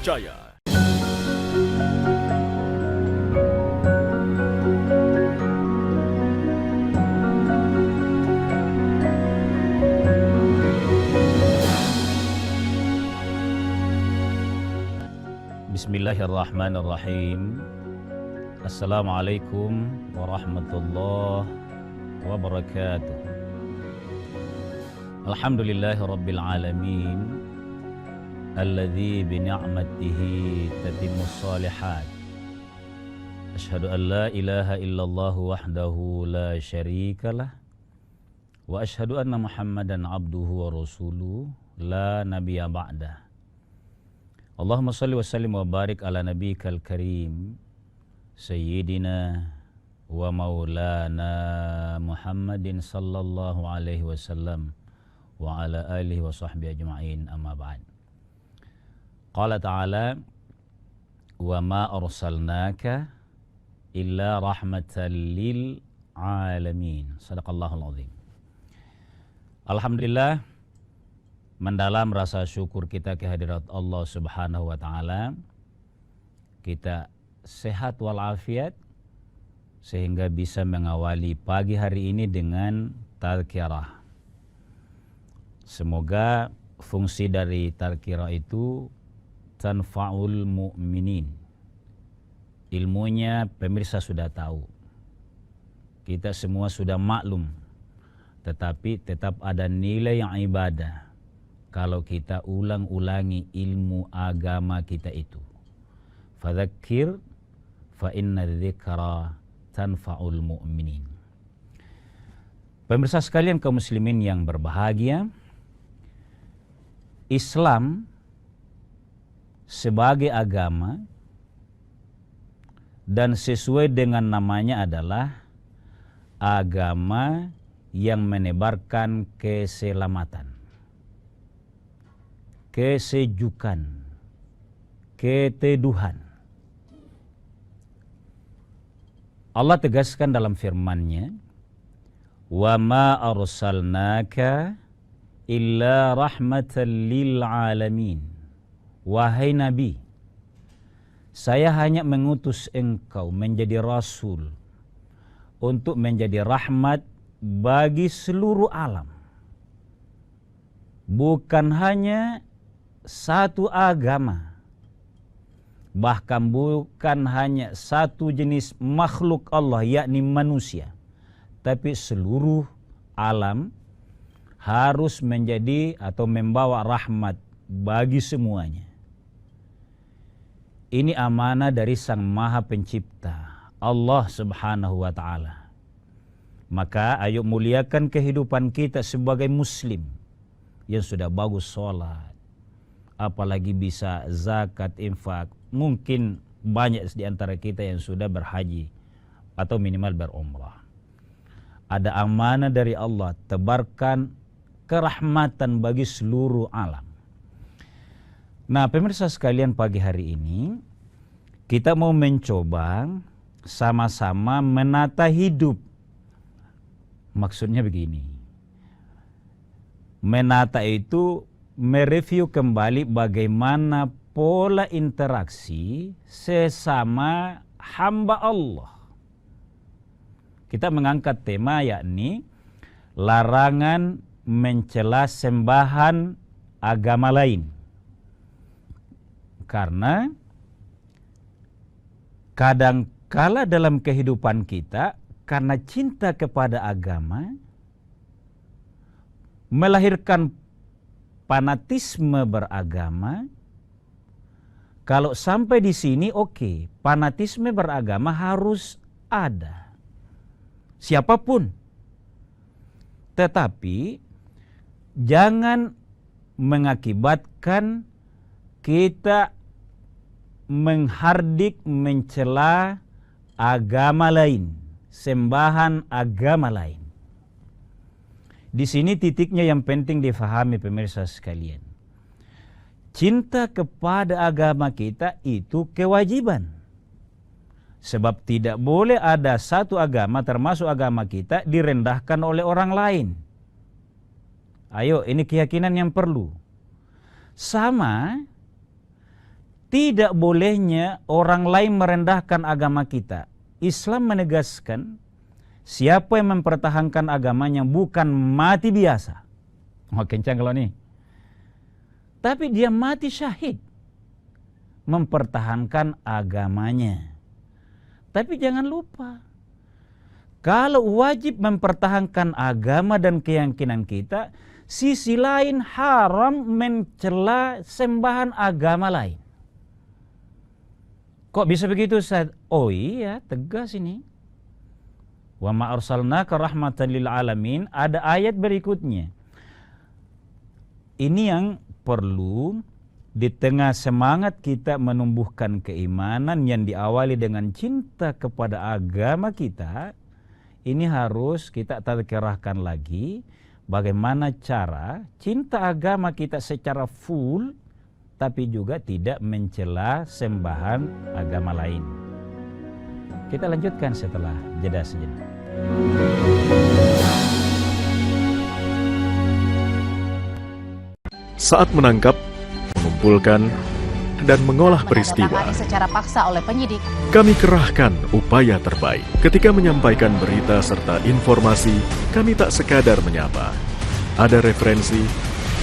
terpercaya. Bismillahirrahmanirrahim. Assalamualaikum warahmatullahi wabarakatuh. Alhamdulillahi rabbil alamin, alladzi bi ni'matihi tatimmus shalihat. Asyhadu an la ilaha illallah wahdahu la syarikalah wa asyhadu anna Muhammadan abduhu wa rasuluh la nabiyya ba'dah. Allahumma salli wa sallim wa barik ala nabiyyikal karim sayyidina wa maulana Muhammadin sallallahu alaihi wasallam wa ala alihi wa sahbihi ajma'in, amma ba'd. Qala ta'ala wa ma arsalnaka illa rahmatan lil alamin. Sadaqallahul azim. Alhamdulillah, mendalam rasa syukur kita kehadirat Allah Subhanahu wa taala. Kita sehat walafiat sehingga bisa mengawali pagi hari ini dengan tazkirah. Semoga fungsi dari tazkirah itu tanfa'ul mu'minin. Ilmunya pemirsa sudah tahu. Kita semua sudah maklum. Tetapi tetap ada nilai yang ibadah kalau kita ulang-ulangi ilmu agama kita itu. Fadzakir fa inna dzikra tanfa'ul mu'minin. Pemirsa sekalian kaum muslimin yang berbahagia, Islam sebagai agama dan sesuai dengan namanya adalah agama yang menebarkan keselamatan, kesejukan, keteduhan. Allah tegaskan dalam firman-Nya, "Wa ma arsalnaka illa rahmatan lil alamin." Wahai Nabi, saya hanya mengutus engkau menjadi rasul untuk menjadi rahmat bagi seluruh alam. Bukan hanya satu agama, bahkan bukan hanya satu jenis makhluk Allah, yakni manusia, tapi seluruh alam harus menjadi atau membawa rahmat bagi semuanya. Ini amanah dari Sang Maha Pencipta, Allah Subhanahu wa taala. Maka ayo muliakan kehidupan kita sebagai muslim yang sudah bagus sholat, apalagi bisa zakat, infak. Mungkin banyak di antara kita yang sudah berhaji atau minimal berumrah. Ada amanah dari Allah, tebarkan kerahmatan bagi seluruh alam. Nah, pemirsa sekalian, pagi hari ini kita mau mencoba sama-sama menata hidup. Maksudnya begini, menata itu mereview kembali bagaimana pola interaksi sesama hamba Allah. Kita mengangkat tema yakni larangan mencela sembahan agama lain. Karena kadangkala dalam kehidupan kita, karena cinta kepada agama, melahirkan fanatisme beragama. Kalau sampai di sini oke, fanatisme beragama harus ada, siapapun. Tetapi jangan mengakibatkan kita menghardik, mencela agama lain, sembahan agama lain. Di sini titiknya yang penting difahami pemirsa sekalian. Cinta kepada agama kita itu kewajiban. Sebab tidak boleh ada satu agama termasuk agama kita direndahkan oleh orang lain. Ayo, ini keyakinan yang perlu. Sama tidak bolehnya orang lain merendahkan agama kita. Islam menegaskan siapa yang mempertahankan agamanya bukan mati biasa. Oh, kencang kalau nih. Tapi dia mati syahid mempertahankan agamanya. Tapi jangan lupa, kalau wajib mempertahankan agama dan keyakinan kita, sisi lain haram mencela sembahan agama lain. Kok bisa begitu, Ustaz? Oh iya, tegas ini. Wa ma arsalnaka rahmatan lil alamin, ada ayat berikutnya. Ini yang perlu di tengah semangat kita menumbuhkan keimanan yang diawali dengan cinta kepada agama kita, ini harus kita tadkirahkan lagi bagaimana cara cinta agama kita secara full, tapi juga tidak mencela sembahan agama lain. Kita lanjutkan setelah jeda sejenak. Saat menangkap, mengumpulkan, dan mengolah peristiwa, secara paksa oleh penyidik. Kami kerahkan upaya terbaik. Ketika menyampaikan berita serta informasi, kami tak sekadar menyapa. Ada referensi,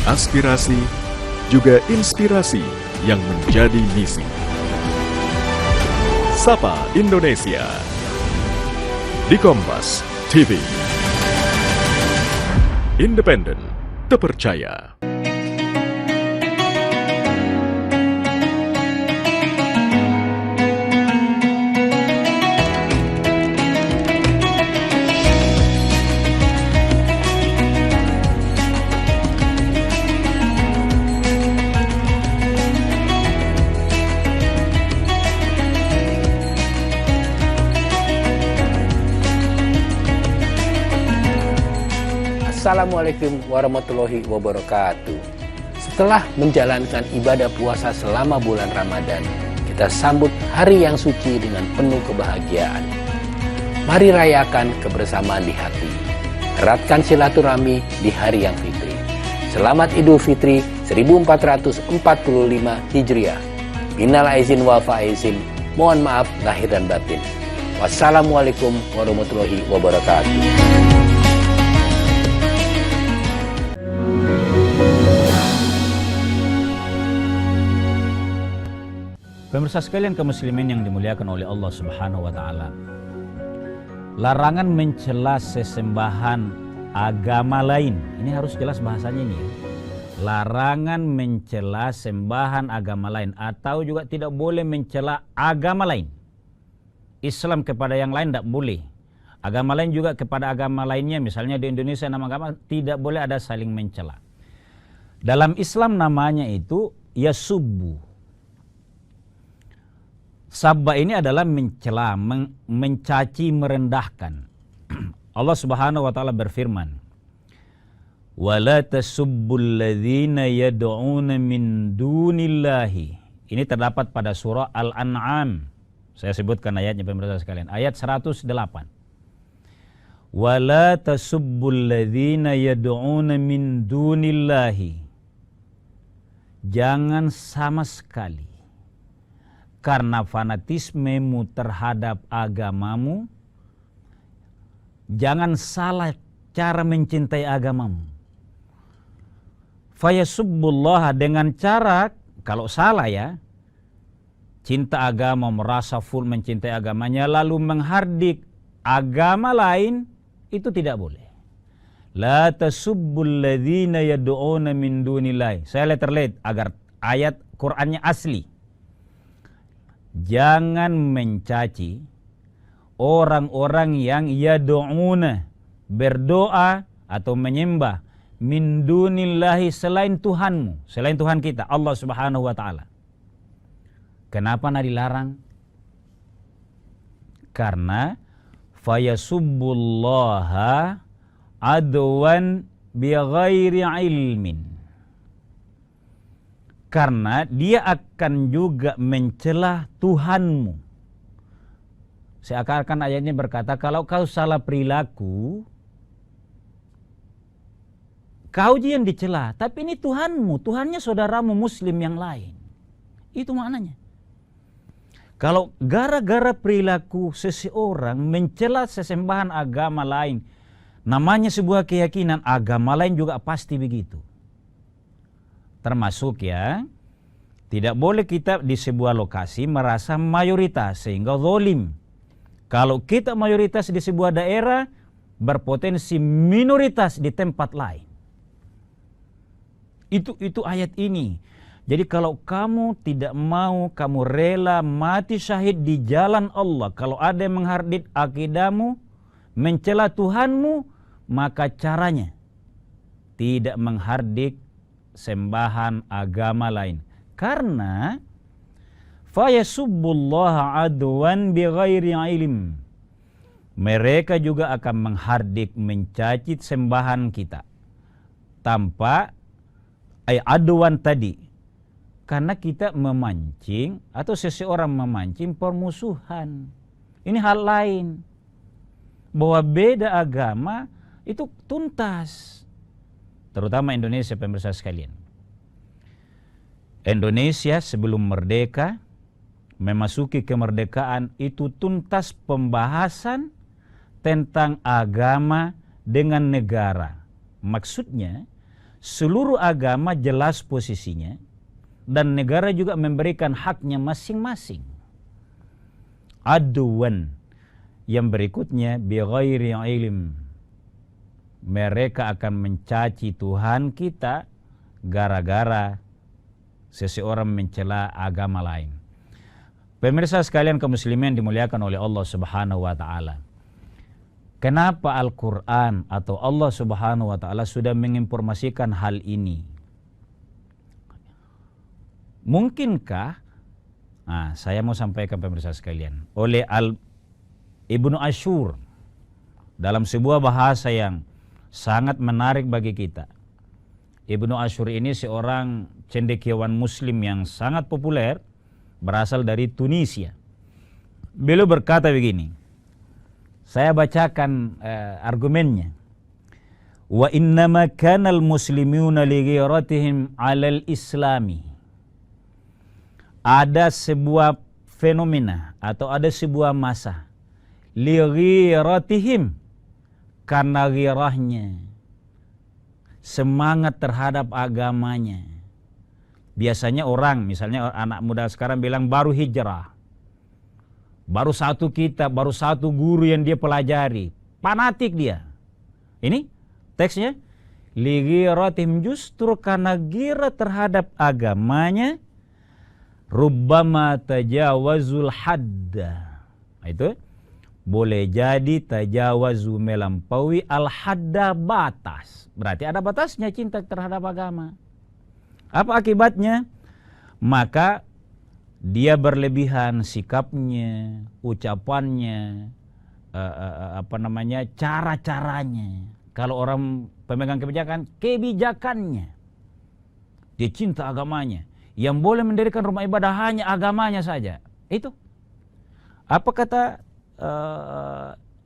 aspirasi, juga inspirasi yang menjadi misi. Sapa Indonesia di Kompas TV. Independen, terpercaya. Assalamualaikum warahmatullahi wabarakatuh. Setelah menjalankan ibadah puasa selama bulan Ramadan, kita sambut hari yang suci dengan penuh kebahagiaan. Mari rayakan kebersamaan di hati. Eratkan silaturahmi di hari yang fitri. Selamat Idul Fitri 1445 Hijriah. Minal aizin wal faizin. Mohon maaf lahir dan batin. Wassalamualaikum warahmatullahi wabarakatuh. Pemirsa sekalian kaum muslimin yang dimuliakan oleh Allah Subhanahu wa taala. Larangan mencela sesembahan agama lain. Ini harus jelas bahasanya ini ya. Larangan mencela sembahan agama lain atau juga tidak boleh mencela agama lain. Islam kepada yang lain tidak boleh. Agama lain juga kepada agama lainnya, misalnya di Indonesia nama agama tidak boleh ada saling mencela. Dalam Islam namanya itu yasubbu. Sabba ini adalah mencela, mencaci, merendahkan. Allah Subhanahu wa taala berfirman, "Wala tasubbul ladzina yad'una min dunillahi." Ini terdapat pada surah Al-An'am. Saya sebutkan ayatnya pemirsa sekalian, ayat 108. "Wala tasubbul ladzina yad'una min dunillahi." Jangan sama sekali karena fanatismemu terhadap agamamu, jangan salah cara mencintai agamamu. Fayasubbullaha, dengan cara, kalau salah ya, cinta agama, merasa full mencintai agamanya, lalu menghardik agama lain, itu tidak boleh. La tasubbul ladzina yad'una min dunillahi. Saya letterlet agar ayat Qur'annya asli. Jangan mencaci orang-orang yang yad'una, berdoa atau menyembah min dunillahi, selain Tuhanmu, selain Tuhan kita, Allah Subhanahu wa taala. Kenapa dilarang? Karena fayasubbullaha adwan bighairi ilmin. Karena dia akan juga mencela Tuhanmu. Seakan-akan ayatnya berkata, kalau kau salah perilaku, kau yang dicela. Tapi ini Tuhanmu, Tuhannya saudaramu muslim yang lain. Itu maknanya. Kalau gara-gara perilaku seseorang mencela sesembahan agama lain, namanya sebuah keyakinan, agama lain juga pasti begitu. Termasuk ya, tidak boleh kita di sebuah lokasi merasa mayoritas sehingga zalim. Kalau kita mayoritas di sebuah daerah, berpotensi minoritas di tempat lain. Itu ayat ini. Jadi kalau kamu tidak mau, kamu rela mati syahid di jalan Allah, kalau ada yang menghardik akidahmu, mencela Tuhanmu, maka caranya tidak menghardik sembahan agama lain. Karena fayasubbullaha adwan bighairi ilm. Mereka juga akan menghardik, mencacit sembahan kita tanpa adwan tadi. Karena kita memancing atau seseorang memancing permusuhan. Ini hal lain. Bahwa beda agama itu tuntas. Terutama Indonesia, pemirsa sekalian. Indonesia sebelum merdeka, memasuki kemerdekaan itu tuntas pembahasan tentang agama dengan negara. Maksudnya seluruh agama jelas posisinya dan negara juga memberikan haknya masing-masing. Adwan. Yang berikutnya bighairi ilm. Mereka akan mencaci Tuhan kita gara-gara seseorang mencela agama lain. Pemirsa sekalian kaum muslimin dimuliakan oleh Allah Subhanahu wa taala. Kenapa Al-Qur'an atau Allah Subhanahu wa taala sudah menginformasikan hal ini? Mungkinkah, saya mau sampaikan pemirsa sekalian, oleh Ibnu Asyur dalam sebuah bahasa yang sangat menarik bagi kita. Ibnu Asyur ini seorang cendekiawan muslim yang sangat populer, berasal dari Tunisia. Beliau berkata begini, saya bacakan argumennya. Wa innama kanal muslimuna li ghiratihim 'alal islami. Ada sebuah fenomena atau ada sebuah masa li ghiratihim, karena ghirahnya, semangat terhadap agamanya. Biasanya orang, misalnya anak muda sekarang bilang baru hijrah, baru satu kitab, baru satu guru yang dia pelajari, fanatik dia. Ini teksnya, li ghiratihim, justru karena gira terhadap agamanya, rubbama tajawazul hadda. Itu boleh jadi tajawazu, melampaui al-hadda, batas. Berarti ada batasnya cinta terhadap agama. Apa akibatnya? Maka dia berlebihan sikapnya, ucapannya, cara-caranya. Kalau orang pemegang kebijakannya. Dia cinta agamanya. Yang boleh mendirikan rumah ibadah hanya agamanya saja. Itu. Apa kata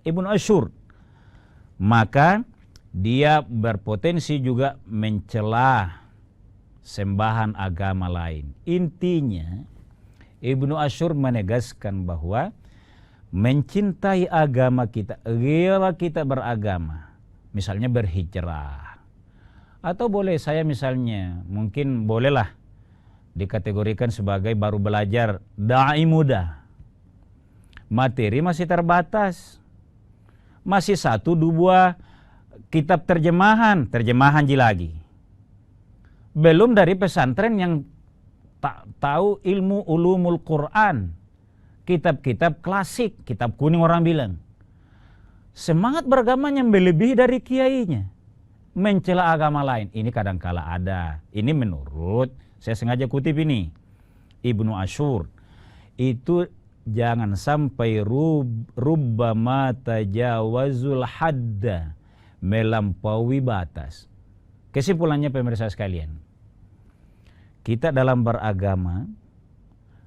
Ibnu Asyur? Maka dia berpotensi juga mencela sembahan agama lain. Intinya Ibnu Asyur menegaskan bahwa mencintai agama kita, ghirah kita beragama, misalnya berhijrah, atau boleh saya misalnya mungkin bolehlah dikategorikan sebagai baru belajar, da'i muda, materi masih terbatas, masih 1-2 kitab terjemahan lagi. Belum dari pesantren yang tak tahu ilmu ulumul Quran, kitab-kitab klasik, kitab kuning orang bilang. Semangat beragamanya melebihi dari kiainya, mencela agama lain. Ini kadangkala ada. Ini menurut, saya sengaja kutip ini, Ibnu Asyur. Itu jangan sampai rubbama tajawazul hadda, melampaui batas. Kesimpulannya pemirsa sekalian, kita dalam beragama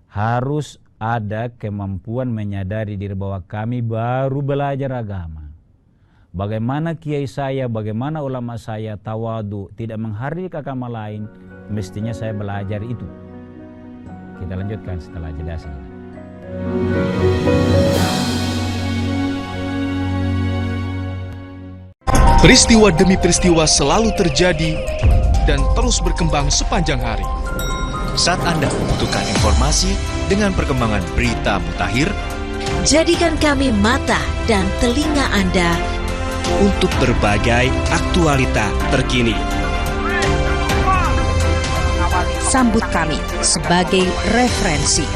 harus ada kemampuan menyadari diri bahwa kami baru belajar agama. Bagaimana kiai saya, bagaimana ulama saya tawadu, tidak menghardik agama lain, mestinya saya belajar itu. Kita lanjutkan setelah jeda sejenak. Peristiwa demi peristiwa selalu terjadi dan terus berkembang sepanjang hari. Saat Anda membutuhkan informasi dengan perkembangan berita mutakhir, jadikan kami mata dan telinga Anda untuk berbagai aktualita terkini. Sambut kami sebagai referensi.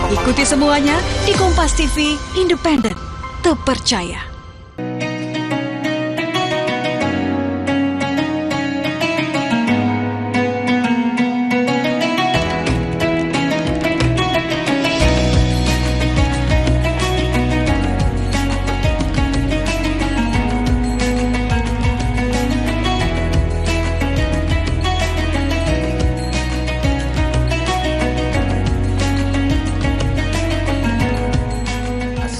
Ikuti semuanya di Kompas TV, independen, terpercaya.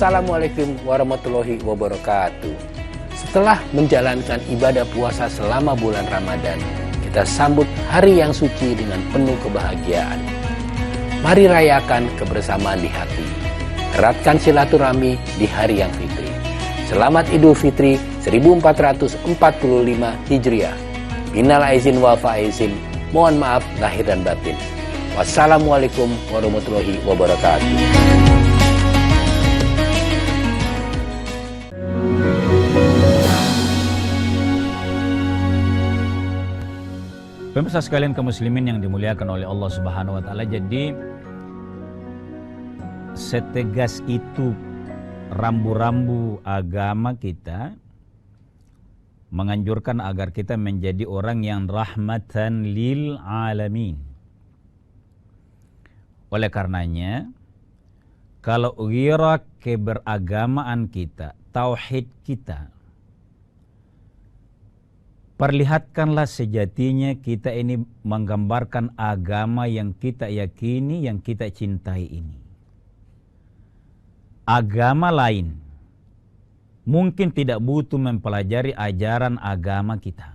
Assalamualaikum warahmatullahi wabarakatuh. Setelah menjalankan ibadah puasa selama bulan Ramadan, kita sambut hari yang suci dengan penuh kebahagiaan. Mari rayakan kebersamaan di hati. Eratkan silaturahmi di hari yang fitri. Selamat Idul Fitri 1445 Hijriah. Minal aizin wal faizin. Mohon maaf lahir dan batin. Wassalamualaikum warahmatullahi wabarakatuh. Pemirsa sekalian kaum muslimin yang dimuliakan oleh Allah Subhanahu wa taala, jadi setegas itu rambu-rambu agama kita menganjurkan agar kita menjadi orang yang rahmatan lil alamin. Oleh karenanya, kalau ghirah keberagamaan kita, tauhid kita, perlihatkanlah sejatinya kita ini menggambarkan agama yang kita yakini, yang kita cintai ini. Agama lain mungkin tidak butuh mempelajari ajaran agama kita.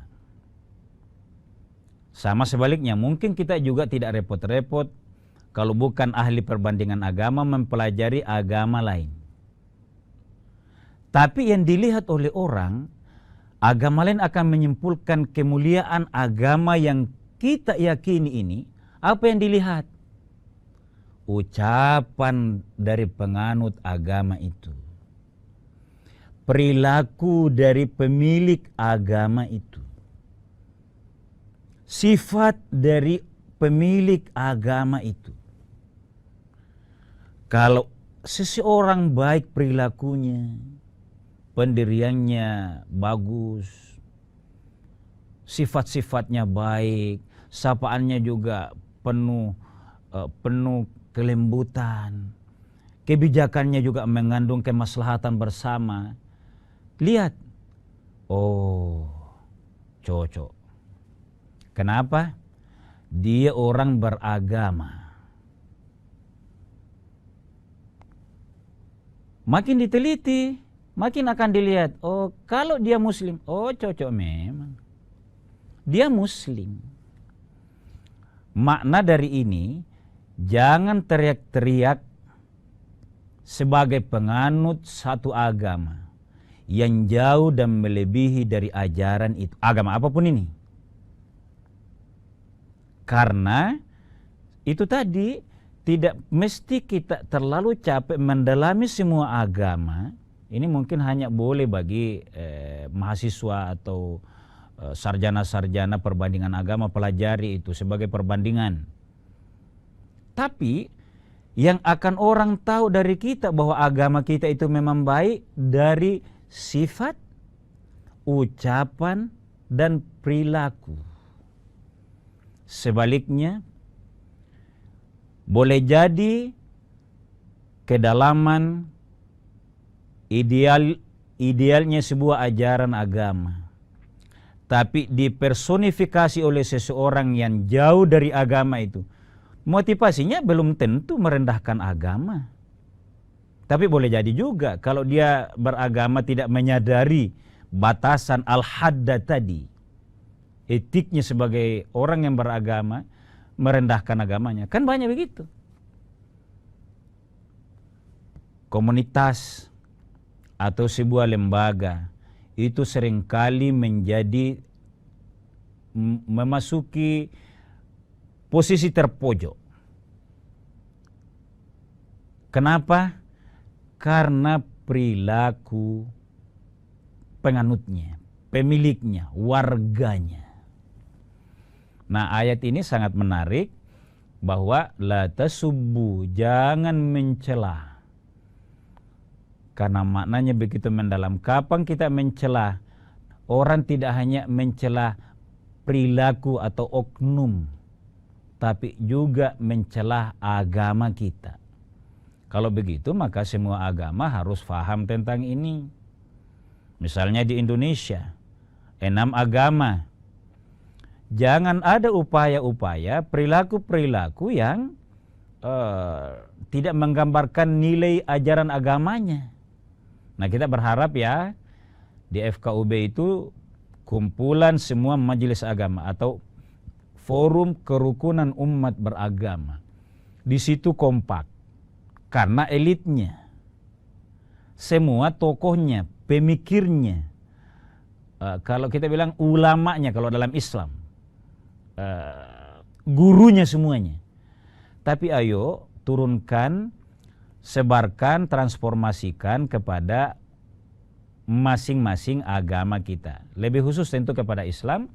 Sama sebaliknya, mungkin kita juga tidak repot-repot kalau bukan ahli perbandingan agama mempelajari agama lain. Tapi yang dilihat oleh orang, agama lain akan menyimpulkan kemuliaan agama yang kita yakini ini. Apa yang dilihat? Ucapan dari penganut agama itu. Perilaku dari pemilik agama itu. Sifat dari pemilik agama itu. Kalau seseorang baik perilakunya, pendiriannya bagus, sifat-sifatnya baik, sapaannya juga penuh kelembutan, kebijakannya juga mengandung kemaslahatan bersama. Lihat, oh cocok. Kenapa? Dia orang beragama. Makin diteliti, makin akan dilihat, oh kalau dia muslim, oh cocok memang. Dia muslim. Makna dari ini, jangan teriak-teriak sebagai penganut satu agama yang jauh dan melebihi dari ajaran itu. Agama apapun ini. Karena itu tadi, tidak mesti kita terlalu capek mendalami semua agama. Ini mungkin hanya boleh bagi mahasiswa atau sarjana-sarjana perbandingan agama, pelajari itu sebagai perbandingan. Tapi yang akan orang tahu dari kita bahwa agama kita itu memang baik dari sifat, ucapan, dan perilaku. Sebaliknya, boleh jadi kedalaman idealnya sebuah ajaran agama, tapi dipersonifikasi oleh seseorang yang jauh dari agama itu, motivasinya belum tentu merendahkan agama. Tapi boleh jadi juga kalau dia beragama tidak menyadari batasan al-hadda tadi, etiknya sebagai orang yang beragama, merendahkan agamanya. Kan banyak begitu. Komunitas atau sebuah lembaga itu seringkali memasuki posisi terpojok. Kenapa? Karena perilaku penganutnya, pemiliknya, warganya. Nah, ayat ini sangat menarik bahwa la tasubbu, jangan mencela. Karena maknanya begitu mendalam. Kapan kita mencela? Orang tidak hanya mencela perilaku atau oknum, tapi juga mencela agama kita. Kalau begitu maka semua agama harus paham tentang ini. Misalnya di Indonesia, 6 agama. Jangan ada upaya-upaya perilaku-perilaku yang tidak menggambarkan nilai ajaran agamanya. Nah, kita berharap ya di FKUB itu kumpulan semua majelis agama atau forum kerukunan umat beragama. Di situ kompak karena elitnya, semua tokohnya, pemikirnya, kalau kita bilang ulamanya kalau dalam Islam, gurunya semuanya. Tapi ayo turunkan, sebarkan, transformasikan kepada masing-masing agama kita. Lebih khusus tentu kepada Islam.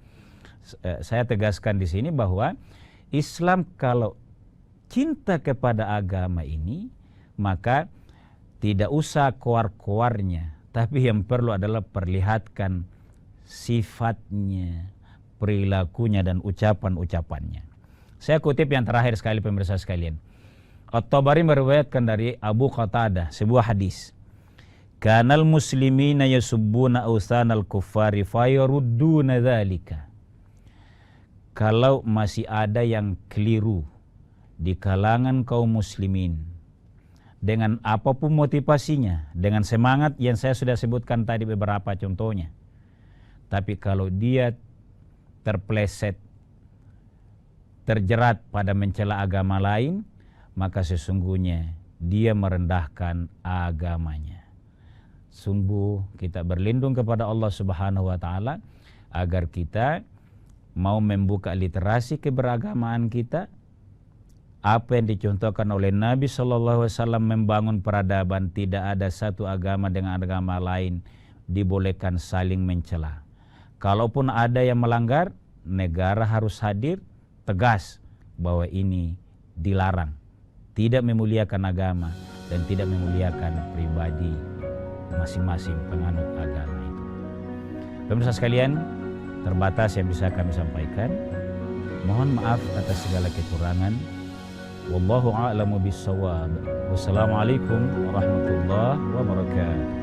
Saya tegaskan di sini bahwa Islam kalau cinta kepada agama ini, maka tidak usah koar-koarnya, tapi yang perlu adalah perlihatkan sifatnya, perilakunya dan ucapan-ucapannya. Saya kutip yang terakhir sekali pemirsa sekalian. At-Tabari meriwayatkan dari Abu Qatadah sebuah hadis. Kanal muslimina yasubbuna awthanal kuffari fayarudduna dzalika. Kalau masih ada yang keliru di kalangan kaum muslimin dengan apapun motivasinya, dengan semangat yang saya sudah sebutkan tadi beberapa contohnya. Tapi kalau dia terpleset, terjerat pada mencela agama lain, maka sesungguhnya dia merendahkan agamanya. Sungguh kita berlindung kepada Allah Subhanahu wa taala agar kita mau membuka literasi keberagamaan kita. Apa yang dicontohkan oleh Nabi SAW membangun peradaban, tidak ada satu agama dengan agama lain dibolehkan saling mencela. Kalaupun ada yang melanggar, negara harus hadir tegas bahwa ini dilarang. Tidak memuliakan agama dan tidak memuliakan pribadi masing-masing penganut agama itu. Pemirsa sekalian, terbatas yang bisa kami sampaikan. Mohon maaf atas segala kekurangan. Wallahu a'lamu bis-shawab. Wassalamualaikum warahmatullahi wabarakatuh.